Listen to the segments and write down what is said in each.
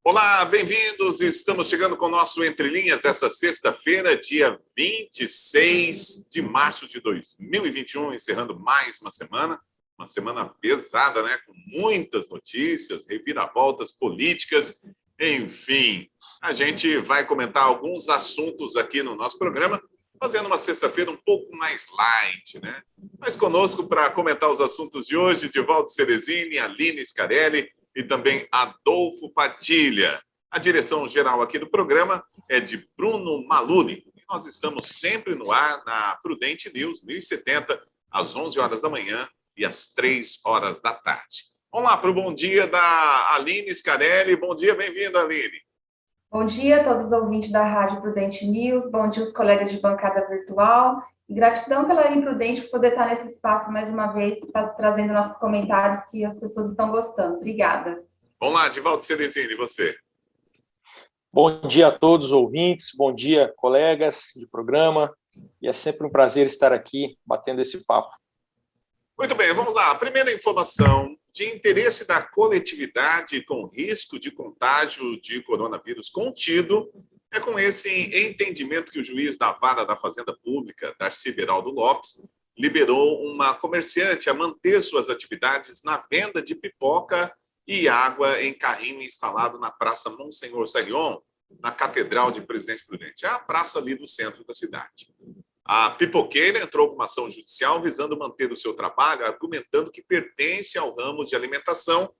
Olá, bem-vindos. Estamos chegando com o nosso Entre Linhas dessa sexta-feira, dia 26 de março de 2021, encerrando mais uma semana pesada, né? Com muitas notícias, reviravoltas políticas, enfim. A gente vai comentar alguns assuntos aqui no nosso programa, fazendo uma sexta-feira um pouco mais light, né? Mas conosco para comentar os assuntos de hoje, Divaldo Ceresini, Aline Scarelli, e também Adolfo Padilha. A direção geral aqui do programa é de Bruno Maluni. E nós estamos sempre no ar na Prudente News 1070, às 11 horas da manhã e às 3 horas da tarde. Vamos lá para o bom dia da Aline Scarelli. Bom dia, bem-vinda, Aline. Bom dia a todos os ouvintes da Rádio Prudente News, bom dia os colegas de bancada virtual, e gratidão pela Imprudente por poder estar nesse espaço mais uma vez, trazendo nossos comentários que as pessoas estão gostando. Obrigada. Vamos lá, Divaldo Ceresini, você. Bom dia a todos os ouvintes, bom dia colegas de programa, e é sempre um prazer estar aqui batendo esse papo. Muito bem, vamos lá. A primeira informação de interesse da coletividade com risco de contágio de coronavírus contido é com esse entendimento que o juiz da Vara da Fazenda Pública, Darcy Beraldo Lopes, liberou uma comerciante a manter suas atividades na venda de pipoca e água em carrinho instalado na Praça Monsenhor Sarrion, na Catedral de Presidente Prudente, é a praça ali do centro da cidade. A pipoqueira entrou com uma ação judicial visando manter o seu trabalho, argumentando que pertence ao ramo de alimentação,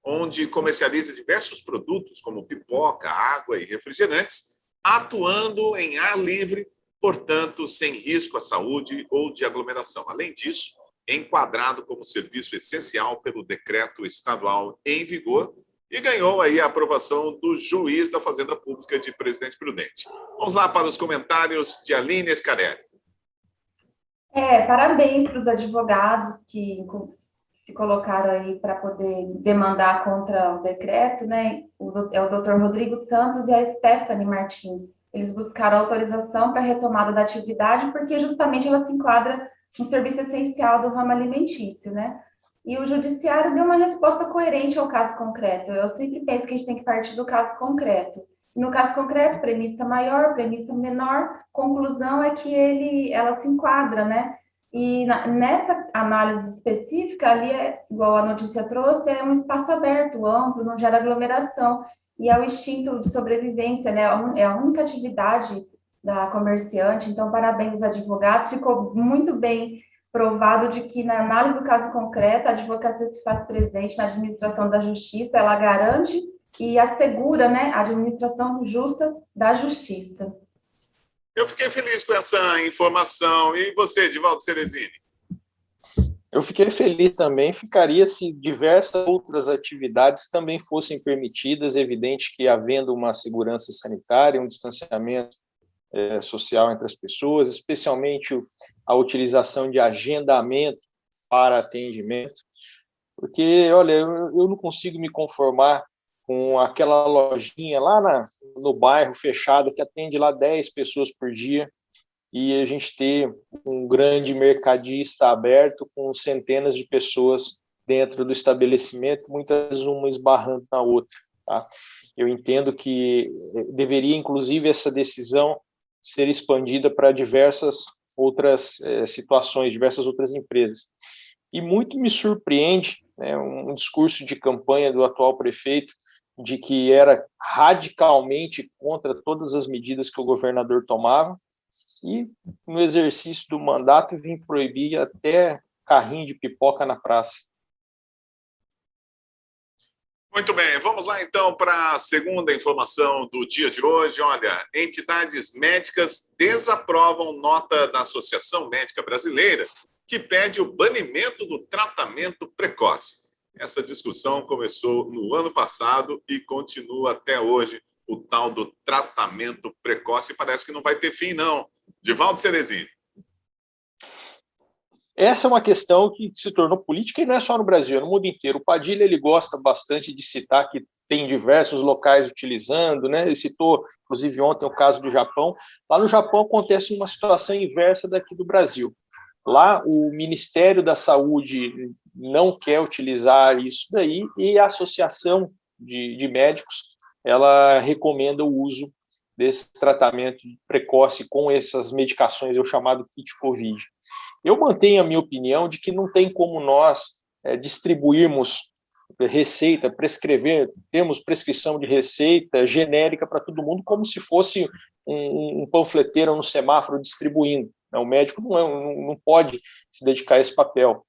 onde comercializa diversos produtos, como pipoca, água e refrigerantes, atuando em ar livre, portanto, sem risco à saúde ou de aglomeração. Além disso, enquadrado como serviço essencial pelo decreto estadual em vigor, e ganhou aí a aprovação do juiz da Fazenda Pública de Presidente Prudente. Vamos lá para os comentários de Aline Scarelli. Parabéns para os advogados que se colocaram aí para poder demandar contra o decreto, né? É o Dr. Rodrigo Santos e a Stephanie Martins. Eles buscaram autorização para a retomada da atividade porque justamente ela se enquadra no serviço essencial do ramo alimentício, né? E o judiciário deu uma resposta coerente ao caso concreto. Eu sempre penso que a gente tem que partir do caso concreto. No caso concreto, premissa maior, premissa menor, conclusão é que ela se enquadra, né? E nessa análise específica, ali, igual a notícia trouxe, é um espaço aberto, amplo, não gera aglomeração, e é o instinto de sobrevivência, né? É a única atividade da comerciante, então, parabéns aos advogados, ficou muito bem provado de que, na análise do caso concreto, a advocacia se faz presente na administração da justiça, ela garante e assegura, né, a administração justa da justiça. Eu fiquei feliz com essa informação. E você, Divaldo Ceresini? Eu fiquei feliz também, ficaria se diversas outras atividades também fossem permitidas, evidente que havendo uma segurança sanitária, um distanciamento social entre as pessoas, especialmente a utilização de agendamento para atendimento, porque, olha, eu não consigo me conformar com aquela lojinha lá no bairro fechado que atende lá 10 pessoas por dia e a gente ter um grande mercadista aberto com centenas de pessoas dentro do estabelecimento, muitas uma esbarrando na outra, tá? Eu entendo que deveria, inclusive, essa decisão ser expandida para diversas outras situações, diversas outras empresas. E muito me surpreende, né, um discurso de campanha do atual prefeito de que era radicalmente contra todas as medidas que o governador tomava e, no exercício do mandato, vim proibir até carrinho de pipoca na praça. Muito bem, vamos lá então para a segunda informação do dia de hoje. Olha, entidades médicas desaprovam nota da Associação Médica Brasileira que pede o banimento do tratamento precoce. Essa discussão começou no ano passado e continua até hoje, o tal do tratamento precoce. Parece que não vai ter fim, não. Divaldo Ceresini. Essa é uma questão que se tornou política e não é só no Brasil, é no mundo inteiro. O Padilha ele gosta bastante de citar que tem diversos locais utilizando, né? Ele citou, inclusive, ontem o caso do Japão. Lá no Japão acontece uma situação inversa daqui do Brasil. Lá, o Ministério da Saúde não quer utilizar isso daí e a Associação de Médicos, ela recomenda o uso desse tratamento precoce com essas medicações, o chamado kit COVID. Eu mantenho a minha opinião de que não tem como nós distribuirmos receita, termos prescrição de receita genérica para todo mundo, como se fosse um panfleteiro no semáforo distribuindo. O médico não pode se dedicar a esse papel.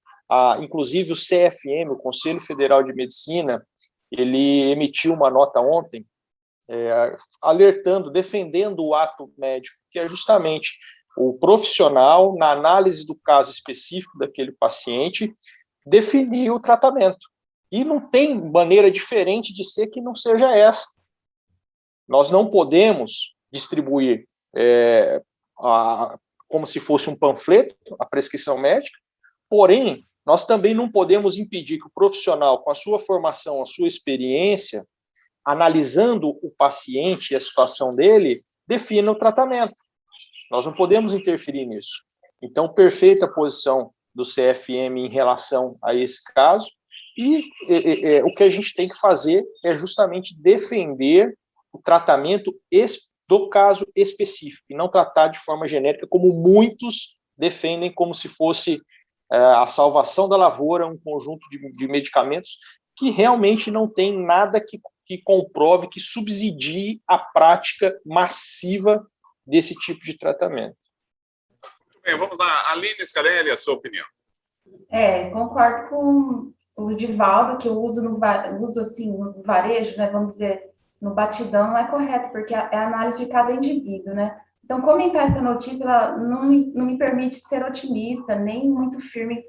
Inclusive, o CFM, o Conselho Federal de Medicina, ele emitiu uma nota ontem, alertando, defendendo o ato médico, que é justamente o profissional, na análise do caso específico daquele paciente, definir o tratamento. E não tem maneira diferente de ser que não seja essa. Nós não podemos distribuir como se fosse um panfleto, a prescrição médica, porém, nós também não podemos impedir que o profissional, com a sua formação, a sua experiência, analisando o paciente e a situação dele, defina o tratamento. Nós não podemos interferir nisso. Então, perfeita a posição do CFM em relação a esse caso, e o que a gente tem que fazer é justamente defender o tratamento do caso específico, e não tratar de forma genérica, como muitos defendem, como se fosse a salvação da lavoura, um conjunto de medicamentos que realmente não tem nada que comprove, que subsidie a prática massiva desse tipo de tratamento. Muito bem, vamos lá. Aline Scarelli, a sua opinião. Concordo com o Divaldo, que eu uso assim, no varejo, né, vamos dizer, no batidão não é correto, porque é a análise de cada indivíduo, né? Então, comentar essa notícia, ela não me permite ser otimista, nem muito firme,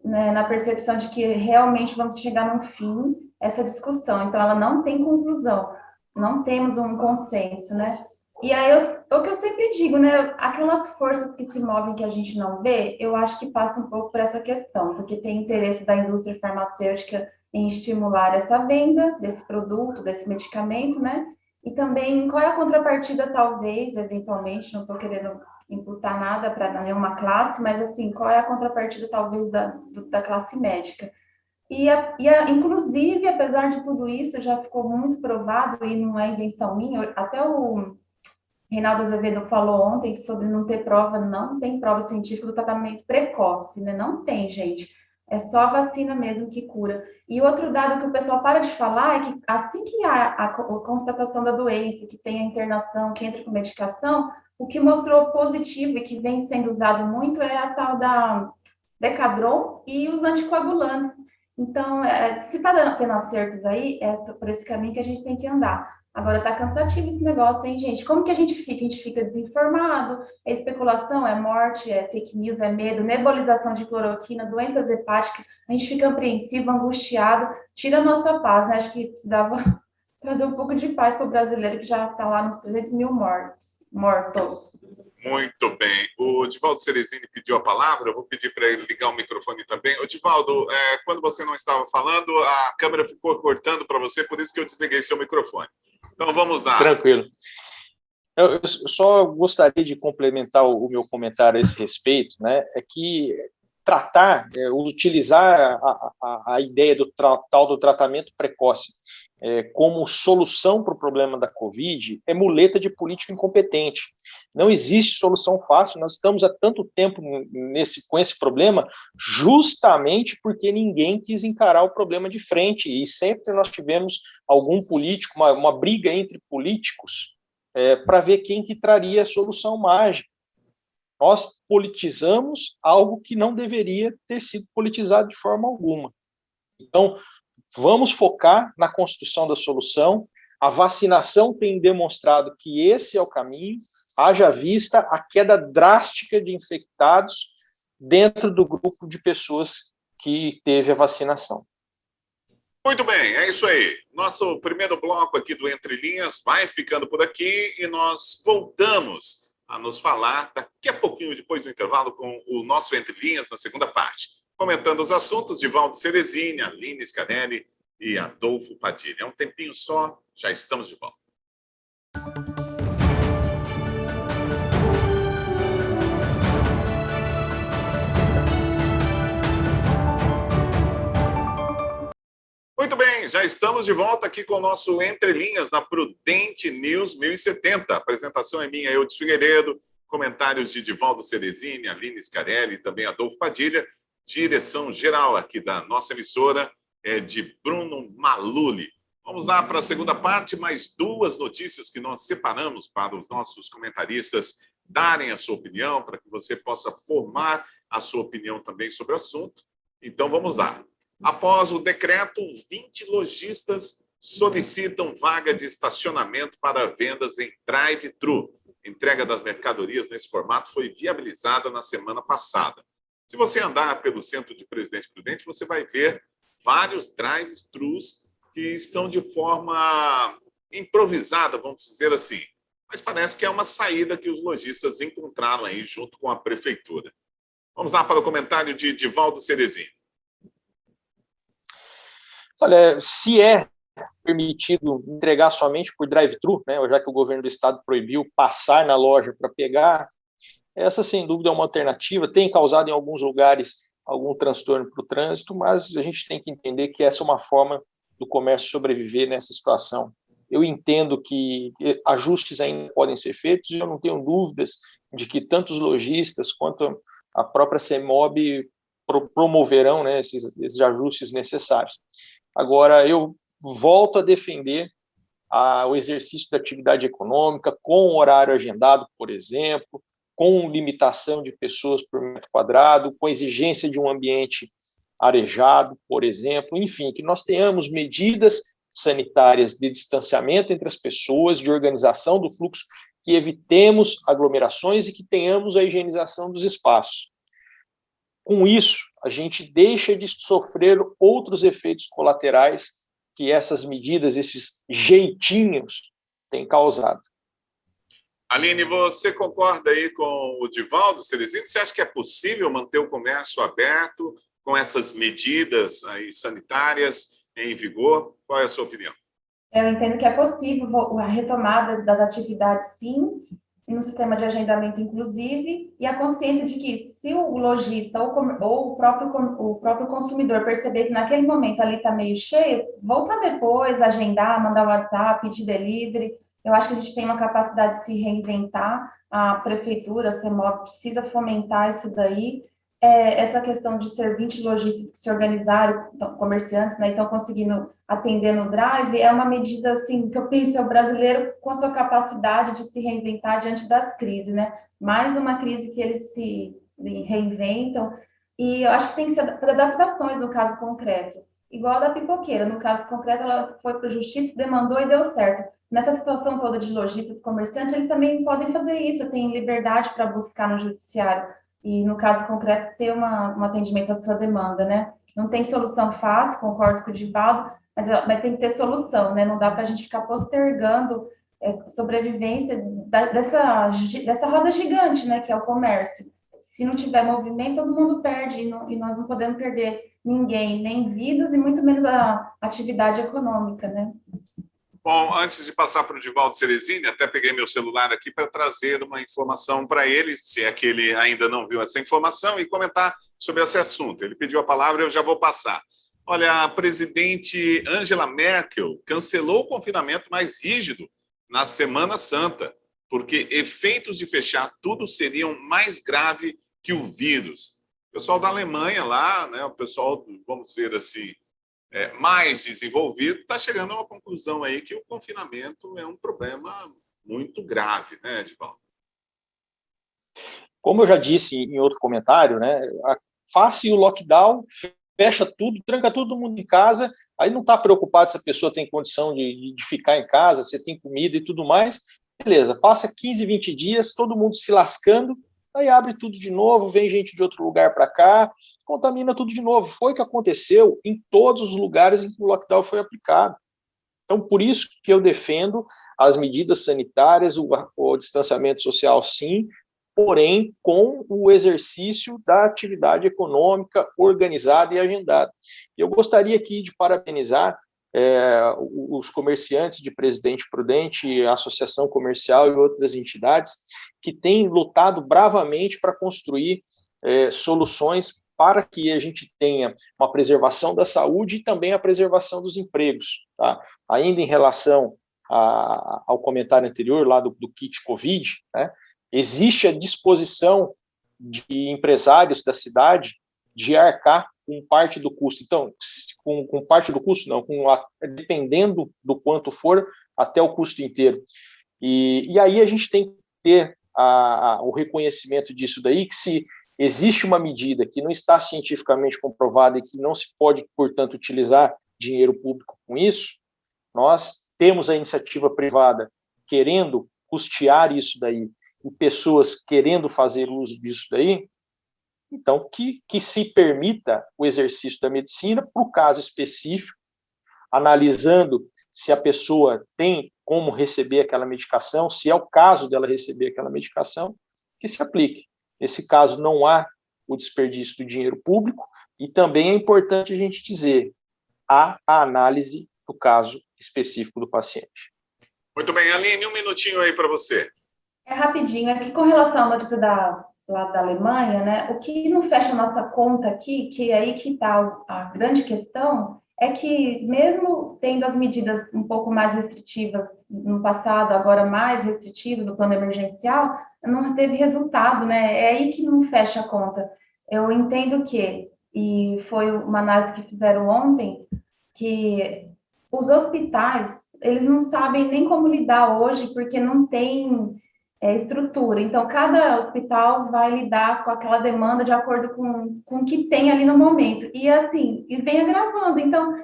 né, na percepção de que realmente vamos chegar num fim essa discussão. Então, ela não tem conclusão, não temos um consenso, né? E aí, o que eu sempre digo, né? Aquelas forças que se movem que a gente não vê, eu acho que passa um pouco por essa questão, porque tem interesse da indústria farmacêutica em estimular essa venda desse produto, desse medicamento, né? E também qual é a contrapartida, talvez, eventualmente, não estou querendo imputar nada para nenhuma classe, mas assim, qual é a contrapartida, talvez, da classe médica? Inclusive, apesar de tudo isso, já ficou muito provado, e não é invenção minha, até o Reinaldo Azevedo falou ontem sobre não ter prova, não tem prova científica do tratamento precoce, né? Não tem, gente. É só a vacina mesmo que cura. E outro dado que o pessoal para de falar é que assim que há a constatação da doença, que tem a internação, que entra com medicação, o que mostrou positivo e que vem sendo usado muito é a tal da Decadron e os anticoagulantes. Então, se está tendo acertos aí, é por esse caminho que a gente tem que andar. Agora, tá cansativo esse negócio, hein, gente? Como que a gente fica? A gente fica desinformado, é especulação, é morte, é fake news, é medo, nebulização de cloroquina, doenças hepáticas, a gente fica apreensivo, angustiado, tira a nossa paz, né? Acho que precisava trazer um pouco de paz para o brasileiro que já está lá nos 300 mil mortos. Muito bem. O Divaldo Ceresini pediu a palavra, eu vou pedir para ele ligar o microfone também. O Divaldo, quando você não estava falando, a câmera ficou cortando para você, por isso que eu desliguei seu microfone. Então, vamos lá. Tranquilo. Eu só gostaria de complementar o meu comentário a esse respeito, né? É que utilizar a ideia do tal do tratamento precoce como solução para o problema da Covid é muleta de político incompetente. Não existe solução fácil, nós estamos há tanto tempo com esse problema justamente porque ninguém quis encarar o problema de frente, e sempre nós tivemos algum político, uma briga entre políticos para ver quem que traria a solução mágica. Nós politizamos algo que não deveria ter sido politizado de forma alguma. Então, vamos focar na construção da solução. A vacinação tem demonstrado que esse é o caminho, haja vista a queda drástica de infectados dentro do grupo de pessoas que teve a vacinação. Muito bem, é isso aí. Nosso primeiro bloco aqui do Entre Linhas vai ficando por aqui e nós voltamos a nos falar daqui a pouquinho, depois do intervalo, com o nosso Entre Linhas na segunda parte. Comentando os assuntos, Divaldo Ceresini, Aline Scarelli e Adolfo Padilha. É um tempinho só, já estamos de volta. Muito bem, já estamos de volta aqui com o nosso Entre Linhas na Prudente News 1070. A apresentação é minha, Eudes Figueiredo, comentários de Divaldo Ceresini, Aline Scarelli e também Adolfo Padilha. Direção geral aqui da nossa emissora é de Bruno Maluli. Vamos lá para a segunda parte, mais duas notícias que nós separamos para os nossos comentaristas darem a sua opinião, para que você possa formar a sua opinião também sobre o assunto. Então, vamos lá. Após o decreto, 20 lojistas solicitam vaga de estacionamento para vendas em drive-thru. A entrega das mercadorias nesse formato foi viabilizada na semana passada. Se você andar pelo centro de Presidente Prudente, você vai ver vários drive-thrus que estão de forma improvisada, vamos dizer assim. Mas parece que é uma saída que os lojistas encontraram aí junto com a prefeitura. Vamos lá para o comentário de Divaldo Ceresini. Olha, se é permitido entregar somente por drive-thru, né, já que o governo do estado proibiu passar na loja para pegar, essa sem dúvida é uma alternativa, tem causado em alguns lugares algum transtorno para o trânsito, mas a gente tem que entender que essa é uma forma do comércio sobreviver nessa situação. Eu entendo que ajustes ainda podem ser feitos e eu não tenho dúvidas de que tanto os lojistas quanto a própria CEMOB promoverão, né, esses ajustes necessários. Agora, eu volto a defender o exercício da atividade econômica com horário agendado, por exemplo, com limitação de pessoas por metro quadrado, com exigência de um ambiente arejado, por exemplo, enfim, que nós tenhamos medidas sanitárias de distanciamento entre as pessoas, de organização do fluxo, que evitemos aglomerações e que tenhamos a higienização dos espaços. Com isso, a gente deixa de sofrer outros efeitos colaterais que essas medidas, esses jeitinhos, têm causado. Aline, você concorda aí com o Divaldo Ceresini? Você acha que é possível manter o comércio aberto com essas medidas aí sanitárias em vigor? Qual é a sua opinião? Eu entendo que é possível a retomada das atividades, sim, no sistema de agendamento, inclusive, e a consciência de que se o lojista ou o próprio consumidor perceber que naquele momento ali está meio cheio, voltar depois, agendar, mandar o WhatsApp, pedir delivery. Eu acho que a gente tem uma capacidade de se reinventar, a prefeitura, a CEMOB, precisa fomentar isso daí. Essa questão de ser 20 lojistas que se organizaram, comerciantes, né, e estão conseguindo atender no drive, é uma medida assim, que eu penso, é o brasileiro com a sua capacidade de se reinventar diante das crises, né? Mais uma crise que eles se reinventam, e eu acho que tem que ser adaptações no caso concreto. Igual a da pipoqueira, no caso concreto, ela foi para a justiça, demandou e deu certo. Nessa situação toda de lojistas, comerciantes, eles também podem fazer isso, têm liberdade para buscar no judiciário. E, no caso concreto, ter um atendimento à sua demanda, né? Não tem solução fácil, concordo com o Divaldo, mas tem que ter solução, né? Não dá para a gente ficar postergando sobrevivência dessa roda gigante, né? Que é o comércio. Se não tiver movimento, todo mundo perde, e nós não podemos perder ninguém, nem vidas e muito menos a atividade econômica, né? Bom, antes de passar para o Divaldo Ceresini, até peguei meu celular aqui para trazer uma informação para ele, se é que ele ainda não viu essa informação, e comentar sobre esse assunto. Ele pediu a palavra, eu já vou passar. Olha, a presidente Angela Merkel cancelou o confinamento mais rígido na Semana Santa, porque efeitos de fechar tudo seriam mais graves que o vírus. O pessoal da Alemanha lá, né, o pessoal, vamos dizer assim, mais desenvolvido, está chegando a uma conclusão aí que o confinamento é um problema muito grave, né, Edivaldo? Como eu já disse em outro comentário, né, faça o lockdown, fecha tudo, tranca todo mundo em casa, aí não está preocupado se a pessoa tem condição de ficar em casa, se tem comida e tudo mais, beleza, passa 15, 20 dias, todo mundo se lascando, aí abre tudo de novo, vem gente de outro lugar para cá, contamina tudo de novo. Foi o que aconteceu em todos os lugares em que o lockdown foi aplicado. Então, por isso que eu defendo as medidas sanitárias, o distanciamento social, sim, porém com o exercício da atividade econômica organizada e agendada. Eu gostaria aqui de parabenizar os comerciantes de Presidente Prudente, a Associação Comercial e outras entidades que têm lutado bravamente para construir soluções para que a gente tenha uma preservação da saúde e também a preservação dos empregos. Tá? Ainda em relação ao comentário anterior, lá do kit Covid, né, existe a disposição de empresários da cidade de arcar com parte do custo. Então, com parte do custo, não, dependendo do quanto for, até o custo inteiro. E aí a gente tem que ter o reconhecimento disso daí, que se existe uma medida que não está cientificamente comprovada e que não se pode, portanto, utilizar dinheiro público com isso, nós temos a iniciativa privada querendo custear isso daí e pessoas querendo fazer uso disso daí, então que se permita o exercício da medicina para o caso específico, analisando se a pessoa tem como receber aquela medicação, se é o caso dela receber aquela medicação, que se aplique. Nesse caso, não há o desperdício do dinheiro público e também é importante a gente dizer, há a análise do caso específico do paciente. Muito bem, Aline, um minutinho aí para você. É rapidinho, aqui com relação à notícia lá da Alemanha, né, o que não fecha a nossa conta aqui, que é aí que está a grande questão, é que mesmo tendo as medidas um pouco mais restritivas no passado, agora mais restritivas do plano emergencial, não teve resultado, né? É aí que não fecha a conta. Eu entendo e foi uma análise que fizeram ontem, que os hospitais, eles não sabem nem como lidar hoje, porque não tem estrutura. Então, cada hospital vai lidar com aquela demanda de acordo com o que tem ali no momento. E assim, e vem agravando. Então,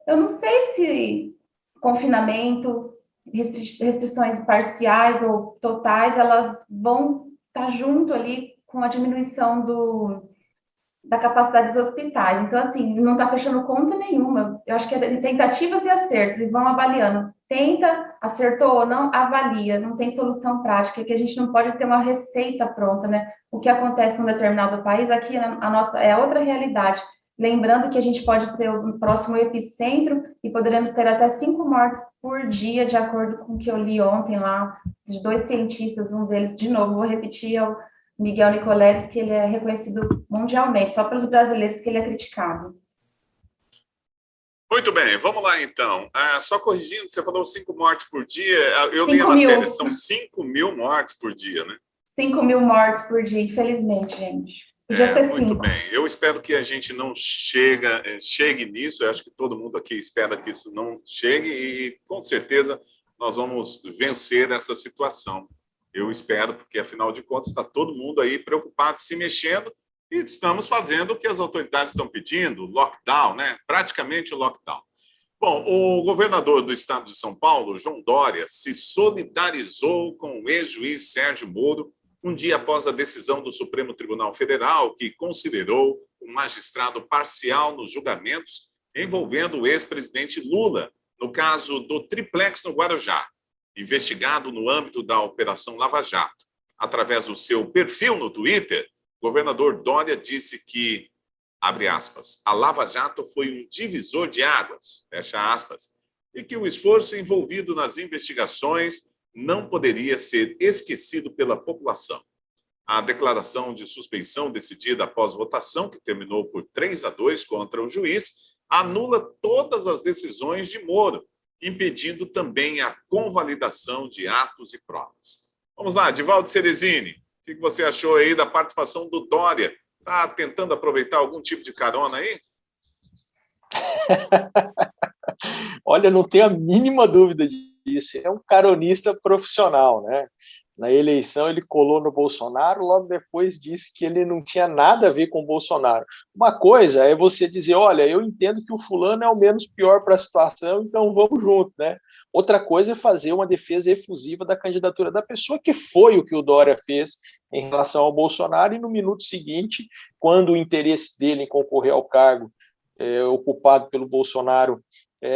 eu não sei se confinamento, restrições parciais ou totais, elas vão estar junto ali com a diminuição da capacidade dos hospitais. Então, assim, não está fechando conta nenhuma. Eu acho que é tentativas e acertos, e vão avaliando. Tenta, acertou ou não, avalia. Não tem solução prática, que a gente não pode ter uma receita pronta, né? O que acontece num determinado país, aqui a nossa é outra realidade. Lembrando que a gente pode ser o próximo epicentro e poderemos ter até 5 mortes por dia, de acordo com o que eu li ontem lá, de 2 cientistas, um deles, de novo, vou repetir, é o Miguel Nicoleles, que ele é reconhecido mundialmente, só pelos brasileiros que ele é criticado. Muito bem, vamos lá então. Só corrigindo, você falou 5 mortes por dia, eu li a 5 mil. matéria, são 5.000 mortes por dia, né? 5.000 mortes por dia, infelizmente, gente. Podia ser 5. Muito bem, eu espero que a gente não chegue nisso, eu acho que todo mundo aqui espera que isso não chegue e com certeza nós vamos vencer essa situação. Eu espero, porque afinal de contas está todo mundo aí preocupado, se mexendo e estamos fazendo o que as autoridades estão pedindo, lockdown, né? Praticamente o lockdown. Bom, o governador do estado de São Paulo, João Dória, se solidarizou com o ex-juiz Sérgio Moro um dia após a decisão do Supremo Tribunal Federal, que considerou o magistrado parcial nos julgamentos envolvendo o ex-presidente Lula, no caso do triplex no Guarujá, investigado no âmbito da Operação Lava Jato. Através do seu perfil no Twitter, o governador Dória disse que, abre aspas, a Lava Jato foi um divisor de águas, fecha aspas, e que o esforço envolvido nas investigações não poderia ser esquecido pela população. A declaração de suspeição decidida após votação, que terminou por 3-2 contra o juiz, anula todas as decisões de Moro, impedindo também a convalidação de atos e provas. Vamos lá, Divaldo Ceresini, o que você achou aí da participação do Dória? Está tentando aproveitar algum tipo de carona aí? Olha, não tenho a mínima dúvida disso. É um caronista profissional, né? Na eleição ele colou no Bolsonaro, logo depois disse que ele não tinha nada a ver com o Bolsonaro. Uma coisa é você dizer, olha, eu entendo que o fulano é o menos pior para a situação, então vamos junto, né? Outra coisa é fazer uma defesa efusiva da candidatura da pessoa, que foi o que o Dória fez em relação ao Bolsonaro, e no minuto seguinte, quando o interesse dele em concorrer ao cargo ocupado pelo Bolsonaro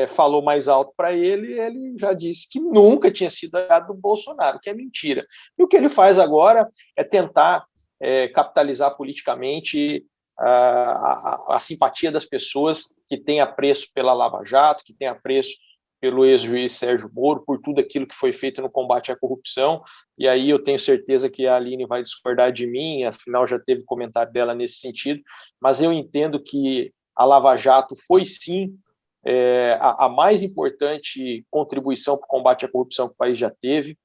falou mais alto para ele, ele já disse que nunca tinha sido aliado do Bolsonaro, que é mentira. E o que ele faz agora é tentar capitalizar politicamente a simpatia das pessoas que têm apreço pela Lava Jato, que têm apreço pelo ex-juiz Sérgio Moro, por tudo aquilo que foi feito no combate à corrupção, e aí eu tenho certeza que a Aline vai discordar de mim, afinal já teve comentário dela nesse sentido, mas eu entendo que a Lava Jato foi sim a mais importante contribuição para o combate à corrupção que o país já teve.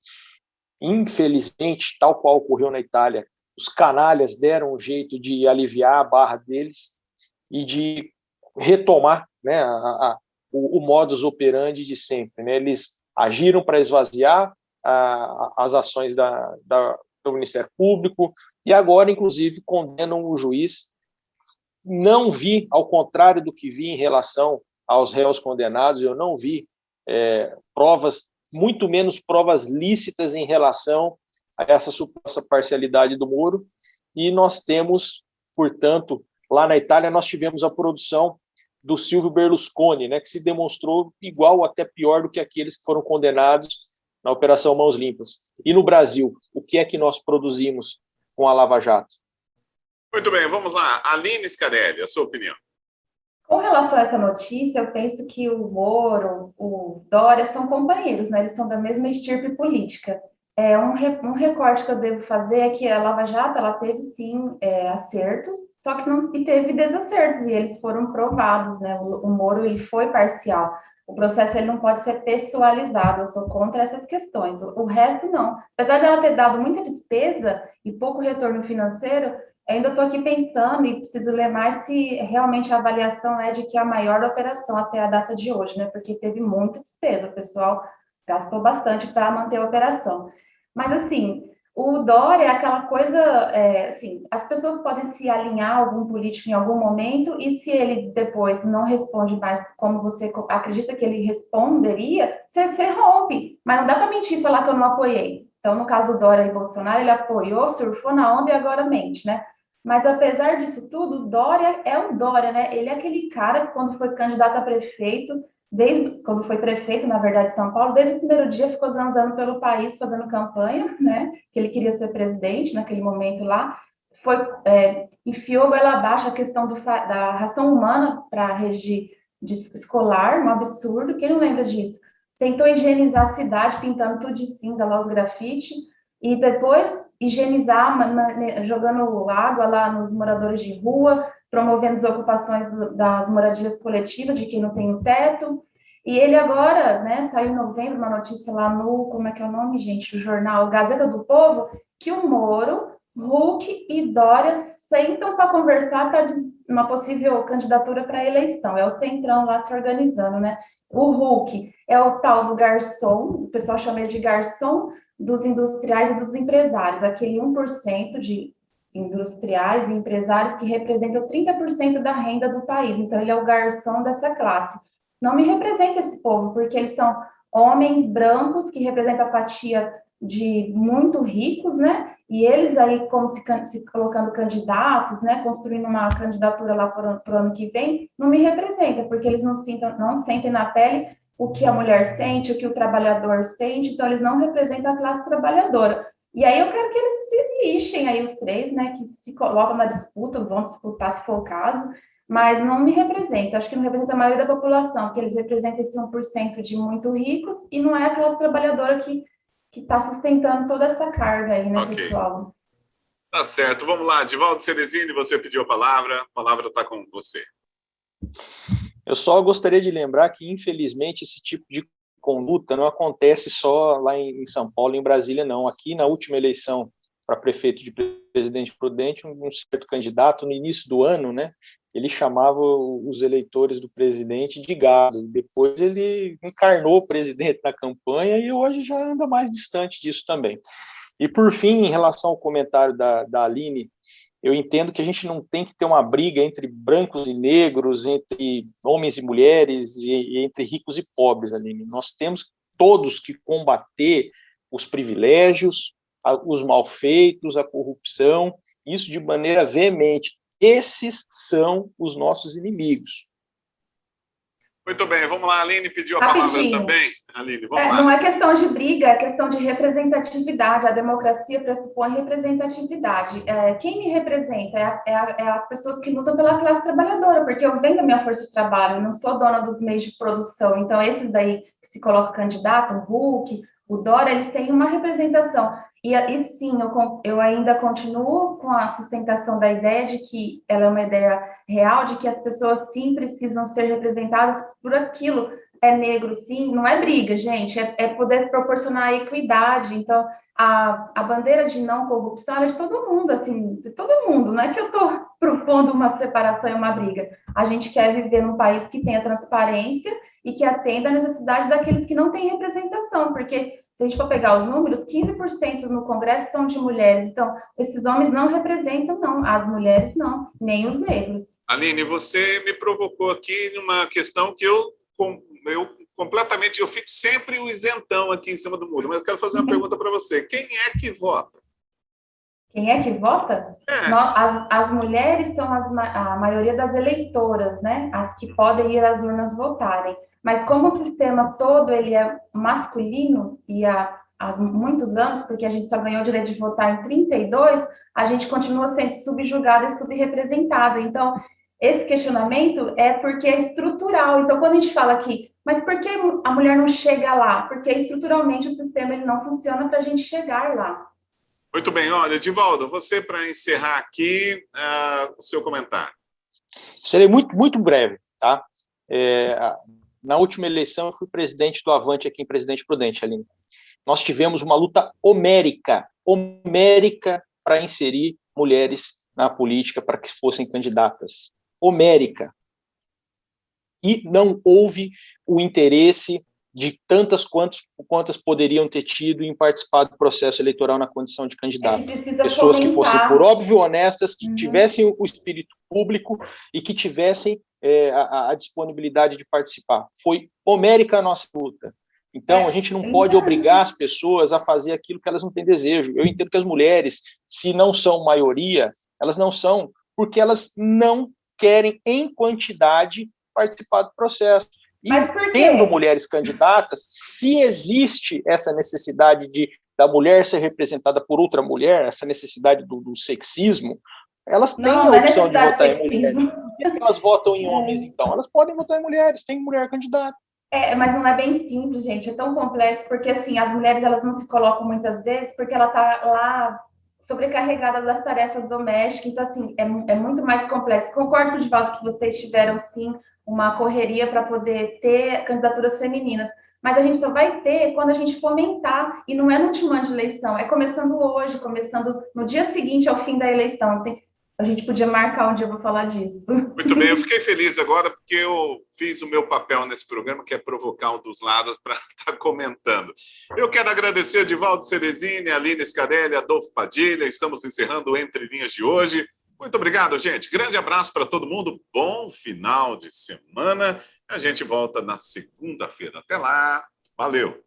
Infelizmente, tal qual ocorreu na Itália, os canalhas deram um jeito de aliviar a barra deles e de retomar, né, o modus operandi de sempre. Né? Eles agiram para esvaziar as ações do Ministério Público e agora, inclusive, condenam o juiz. Não vi, ao contrário do que vi em relação aos réus condenados, eu não vi provas, muito menos provas lícitas em relação a essa suposta parcialidade do Moro, e nós temos, portanto, lá na Itália, nós tivemos a produção do Silvio Berlusconi, né, que se demonstrou igual ou até pior do que aqueles que foram condenados na Operação Mãos Limpas. E no Brasil, o que é que nós produzimos com a Lava Jato? Muito bem, vamos lá. Aline Scarelli, a sua opinião. Com relação a essa notícia, eu penso que o Moro, o Dória são companheiros, né? Eles são da mesma estirpe política. Um recorte que eu devo fazer é que a Lava Jato, ela teve sim acertos, só que não e teve desacertos, e eles foram provados, né? O Moro, ele foi parcial. O processo, ele não pode ser pessoalizado, eu sou contra essas questões. O resto, não. Apesar dela ter dado muita despesa e pouco retorno financeiro, eu ainda estou aqui pensando e preciso ler mais se realmente a avaliação é de que é a maior operação até a data de hoje, né? Porque teve muita despesa, o pessoal gastou bastante para manter a operação. Mas, assim, o Dória é aquela coisa, assim, as pessoas podem se alinhar a algum político em algum momento e se ele depois não responde mais como você acredita que ele responderia, você rompe. Mas não dá para mentir e falar que eu não apoiei. Então, no caso do Dória e Bolsonaro, ele apoiou, surfou na onda e agora mente, né? Mas, apesar disso tudo, o Dória é o Dória, né? Ele é aquele cara que, quando foi candidato a prefeito, desde quando foi prefeito, na verdade, de São Paulo, desde o primeiro dia ficou zanzando pelo país, fazendo campanha, né? Que ele queria ser presidente naquele momento lá. Enfiou goela abaixo a questão da ração humana para a rede escolar, um absurdo. Quem não lembra disso? Tentou higienizar a cidade, pintando tudo de cinza lá, os grafite, e depois higienizar, jogando água lá nos moradores de rua, promovendo desocupações das moradias coletivas de quem não tem o teto. E ele agora, né, saiu em novembro uma notícia lá no, como é que é o nome, gente? O jornal Gazeta do Povo, que o Moro, Huck e Dória sentam para conversar para uma possível candidatura para a eleição. É o Centrão lá se organizando, né? O Huck é o tal do garçom, o pessoal chama ele de garçom dos industriais e dos empresários, aquele 1% de industriais e empresários que representam 30% da renda do país. Então, ele é o garçom dessa classe. Não me representa esse povo, porque eles são homens brancos que representam a fatia de muito ricos, né? E eles aí, como se colocando candidatos, né? Construindo uma candidatura lá para o ano que vem, não me representa, porque eles não sentem na pele o que a mulher sente, o que o trabalhador sente, então eles não representam a classe trabalhadora. E aí eu quero que eles se lixem aí os três, né? Que se colocam na disputa, vão disputar se for o caso, mas não me representa, acho que não representa a maioria da população, porque eles representam esse 1% de muito ricos e não é a classe trabalhadora que está sustentando toda essa carga aí, né, Ok. pessoal? Tá certo. Vamos lá. Divaldo Ceresini, você pediu a palavra está com você. Eu só gostaria de lembrar que, infelizmente, esse tipo de conduta não acontece só lá em São Paulo, em Brasília, não. Aqui, na última eleição para prefeito de Presidente Prudente, um certo candidato, no início do ano, né, ele chamava os eleitores do presidente de gado. Depois ele encarnou o presidente na campanha e hoje já anda mais distante disso também. E, por fim, em relação ao comentário da Aline, eu entendo que a gente não tem que ter uma briga entre brancos e negros, entre homens e mulheres, e entre ricos e pobres, Aline. Nós temos todos que combater os privilégios, os malfeitos, a corrupção, isso de maneira veemente. Esses são os nossos inimigos. Muito bem, vamos lá. A Aline pediu a palavra Rapidinho. também. Aline, vamos lá. Não é questão de briga, é questão de representatividade. A democracia pressupõe representatividade. Quem me representa é as pessoas que lutam pela classe trabalhadora, porque eu venho da minha força de trabalho, eu não sou dona dos meios de produção. Então, esses daí que se colocam candidato, o Huck, o Dória, eles têm uma representação. E sim, eu ainda continuo com a sustentação da ideia de que ela é uma ideia real, de que as pessoas sim precisam ser representadas por aquilo. É negro, sim, não é briga, gente, é poder proporcionar equidade. Então, a bandeira de não corrupção é de todo mundo, assim, de todo mundo, não é que eu estou propondo uma separação e uma briga. A gente quer viver num país que tenha transparência e que atenda à necessidade daqueles que não têm representação, porque se a gente for pegar os números, 15% no Congresso são de mulheres, então esses homens não representam, não, as mulheres não, nem os negros. Aline, você me provocou aqui numa questão que eu completamente, eu fico sempre o isentão aqui em cima do muro, mas eu quero fazer uma pergunta para você. Quem é que vota? Quem é que vota? As mulheres são a maioria das eleitoras, né? As que podem ir às urnas votarem. Mas como o sistema todo ele é masculino e há muitos anos, porque a gente só ganhou o direito de votar em 32, a gente continua sendo subjugada e subrepresentada. Então, esse questionamento é porque é estrutural. Então, quando a gente fala aqui, mas por que a mulher não chega lá? Porque estruturalmente o sistema ele não funciona para a gente chegar lá. Muito bem, olha, Edivaldo, você para encerrar aqui o seu comentário. Serei muito, muito breve, tá? Na última eleição, eu fui presidente do Avante aqui em Presidente Prudente, Aline. Nós tivemos uma luta homérica para inserir mulheres na política para que fossem candidatas. Homérica. E não houve o interesse de tantas quantas poderiam ter tido em participar do processo eleitoral na condição de candidato. Pessoas que fossem, por óbvio, honestas, que tivessem o espírito público e que tivessem a disponibilidade de participar. Foi homérica a nossa luta. Então, a gente não pode obrigar as pessoas a fazer aquilo que elas não têm desejo. Eu entendo que as mulheres, se não são maioria, elas não são porque elas não querem, em quantidade, participar do processo. E tendo mulheres candidatas, se existe essa necessidade da mulher ser representada por outra mulher, essa necessidade do sexismo, elas têm a opção de votar em mulheres. Por que elas votam em homens, então? Elas podem votar em mulheres, tem mulher candidata. Mas não é bem simples, gente, é tão complexo, porque assim, as mulheres elas não se colocam muitas vezes porque ela está lá sobrecarregada das tarefas domésticas, então assim, é muito mais complexo. Concordo com o Divaldo que vocês tiveram, sim, uma correria para poder ter candidaturas femininas, mas a gente só vai ter quando a gente fomentar, e não é no último ano de eleição, é começando hoje, começando no dia seguinte ao fim da eleição. A gente podia marcar um dia para falar disso. Muito bem, eu fiquei feliz agora porque eu fiz o meu papel nesse programa, que é provocar um dos lados para estar comentando. Eu quero agradecer a Edivaldo Ceresini, a Aline Scarelli, a Adolfo Padilha. Estamos encerrando o Entre Linhas de hoje. Muito obrigado, gente. Grande abraço para todo mundo. Bom final de semana. A gente volta na segunda-feira. Até lá. Valeu.